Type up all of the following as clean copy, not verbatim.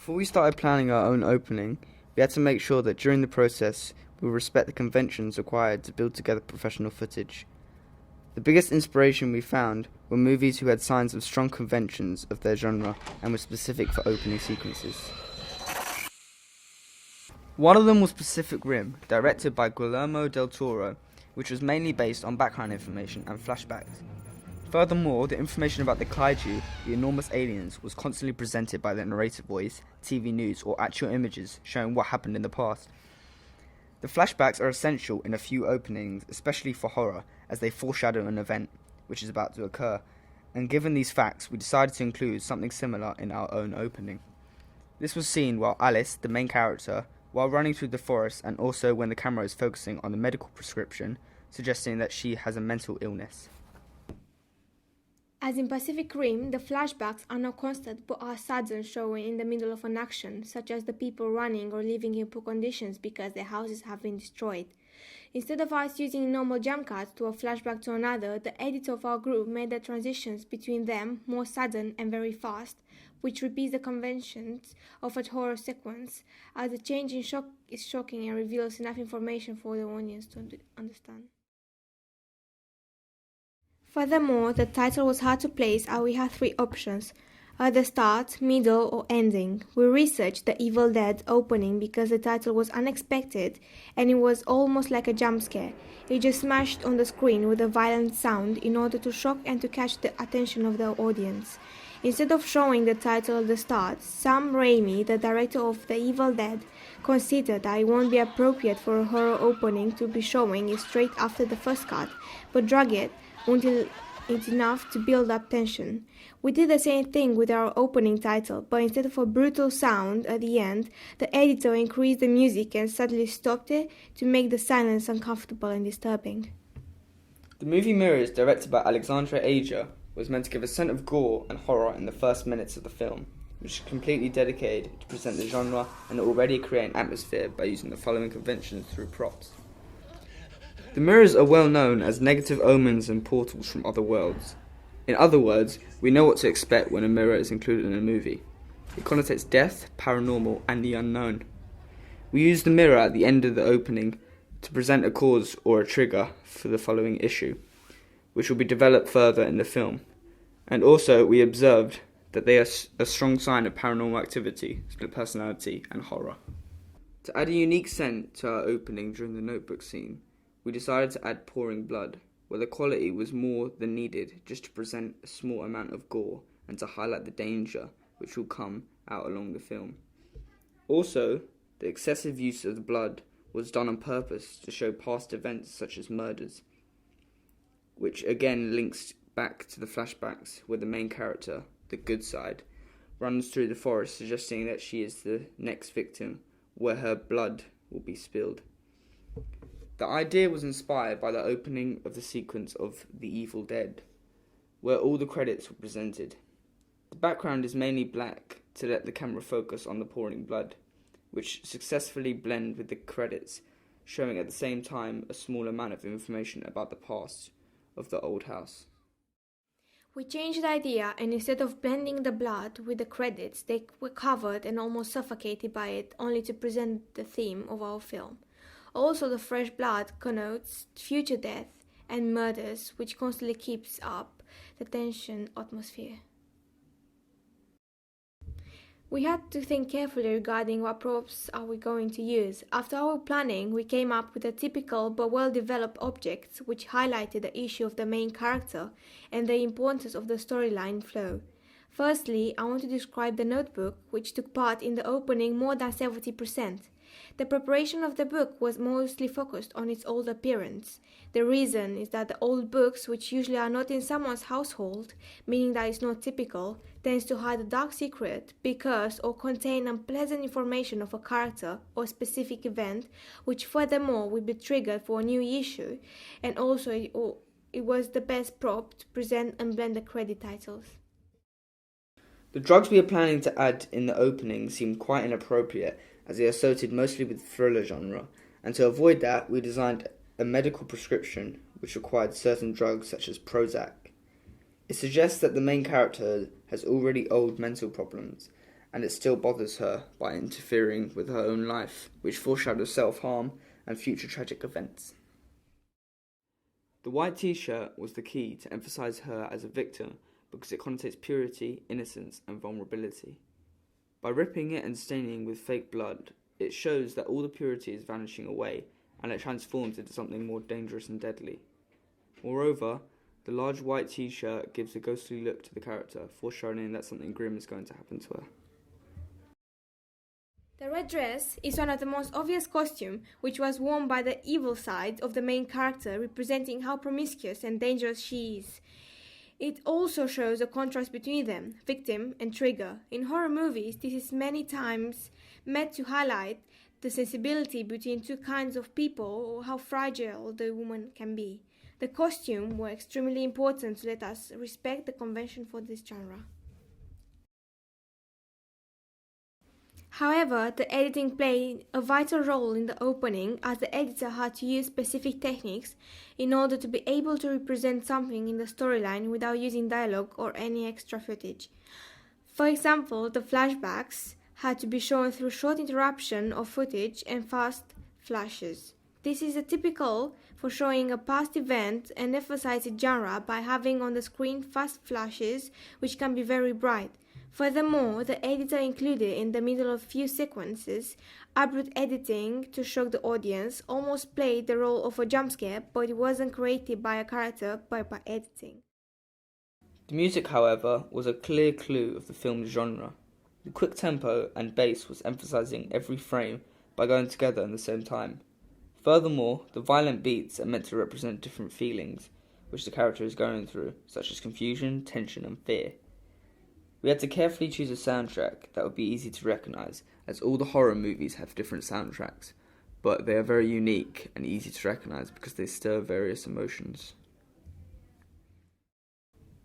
Before we started planning our own opening, we had to make sure that during the process we respect the conventions required to build together professional footage. The biggest inspiration we found were movies who had signs of strong conventions of their genre and were specific for opening sequences. One of them was Pacific Rim, directed by Guillermo del Toro, which was mainly based on background information and flashbacks. Furthermore, the information about the kaiju, the enormous aliens, was constantly presented by the narrator voice, TV news, or actual images showing what happened in the past. The flashbacks are essential in a few openings, especially for horror, as they foreshadow an event which is about to occur, and given these facts, we decided to include something similar in our own opening. This was seen while Alice, the main character, while running through the forest, and also when the camera is focusing on the medical prescription, suggesting that she has a mental illness. As in Pacific Rim, the flashbacks are not constant but are sudden, showing in the middle of an action, such as the people running or living in poor conditions because their houses have been destroyed. Instead of us using normal jump cuts to a flashback to another, the editor of our group made the transitions between them more sudden and very fast, which repeats the conventions of a horror sequence, as the change in shock is shocking and reveals enough information for the audience to understand. Furthermore, the title was hard to place as we had three options: at the start, middle, or ending. We researched the Evil Dead opening because the title was unexpected and it was almost like a jump scare. It just smashed on the screen with a violent sound in order to shock and to catch the attention of the audience. Instead of showing the title at the start, Sam Raimi, the director of The Evil Dead, considered that it won't be appropriate for a horror opening to be showing it straight after the first cut, but drag it until it's enough to build up tension. We did the same thing with our opening title, but instead of a brutal sound at the end, the editor increased the music and suddenly stopped it to make the silence uncomfortable and disturbing. The movie Mirrors, directed by Alexandre Aja, was meant to give a sense of gore and horror in the first minutes of the film, which is completely dedicated to present the genre and already create an atmosphere by using the following conventions through props. The mirrors are well known as negative omens and portals from other worlds. In other words, we know what to expect when a mirror is included in a movie. It connotates death, paranormal, and the unknown. We use the mirror at the end of the opening to present a cause or a trigger for the following issue, which will be developed further in the film. And also, we observed that they are a strong sign of paranormal activity, split personality, and horror. To add a unique scent to our opening during the notebook scene, we decided to add pouring blood, where the quality was more than needed just to present a small amount of gore and to highlight the danger which will come out along the film. Also, the excessive use of the blood was done on purpose to show past events such as murders, which again links back to the flashbacks where the main character, the good side, runs through the forest, suggesting that she is the next victim where her blood will be spilled. The idea was inspired by the opening of the sequence of The Evil Dead, where all the credits were presented. The background is mainly black to let the camera focus on the pouring blood, which successfully blend with the credits, showing at the same time a small amount of information about the past of the old house. We changed the idea, and instead of blending the blood with the credits, they were covered and almost suffocated by it, only to present the theme of our film. Also, the fresh blood connotes future death and murders, which constantly keeps up the tension atmosphere. We had to think carefully regarding what props are we going to use. After our planning, we came up with a typical but well-developed objects which highlighted the issue of the main character and the importance of the storyline flow. Firstly, I want to describe the notebook, which took part in the opening more than 70%. The preparation of the book was mostly focused on its old appearance. The reason is that the old books, which usually are not in someone's household, meaning that it's not typical, tends to hide a dark secret because or contain unpleasant information of a character or specific event, which furthermore will be triggered for a new issue, and also it was the best prop to present and blend the credit titles. The drugs we are planning to add in the opening seemed quite inappropriate, as they are associated mostly with the thriller genre, and to avoid that, we designed a medical prescription which required certain drugs such as Prozac. It suggests that the main character has already old mental problems, and it still bothers her by interfering with her own life, which foreshadows self-harm and future tragic events. The white t-shirt was the key to emphasize her as a victim because it connotates purity, innocence, and vulnerability. By ripping it and staining with fake blood, it shows that all the purity is vanishing away and it transforms into something more dangerous and deadly. Moreover, the large white t-shirt gives a ghostly look to the character, foreshadowing that something grim is going to happen to her. The red dress is one of the most obvious costumes, which was worn by the evil side of the main character, representing how promiscuous and dangerous she is. It also shows a contrast between them, victim and trigger. In horror movies, this is many times meant to highlight the sensibility between two kinds of people or how fragile the woman can be. The costumes were extremely important to let us respect the convention for this genre. However, the editing played a vital role in the opening, as the editor had to use specific techniques in order to be able to represent something in the storyline without using dialogue or any extra footage. For example, the flashbacks had to be shown through short interruption of footage and fast flashes. This is typical for showing a past event and emphasizing genre by having on the screen fast flashes which can be very bright. Furthermore, the editor included in the middle of few sequences abrupt editing to shock the audience, almost played the role of a jump scare, but it wasn't created by a character but by editing. The music, however, was a clear clue of the film's genre. The quick tempo and bass was emphasizing every frame by going together in the same time. Furthermore, the violent beats are meant to represent different feelings which the character is going through, such as confusion, tension, and fear. We had to carefully choose a soundtrack that would be easy to recognise, as all the horror movies have different soundtracks, but they are very unique and easy to recognise because they stir various emotions.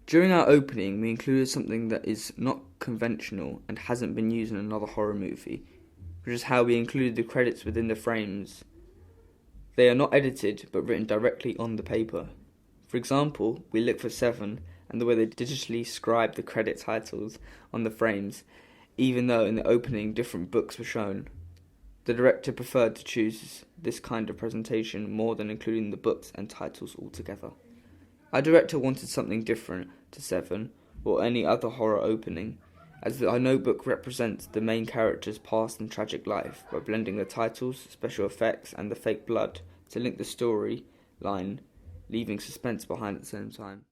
During our opening, we included something that is not conventional and hasn't been used in another horror movie, which is how we included the credits within the frames. They are not edited, but written directly on the paper. For example, we look for 7 and the way they digitally scribe the credit titles on the frames, even though in the opening different books were shown. The director preferred to choose this kind of presentation more than including the books and titles altogether. Our director wanted something different to 7 or any other horror opening, as our notebook represents the main character's past and tragic life by blending the titles, special effects, and the fake blood to link the story line, leaving suspense behind at the same time.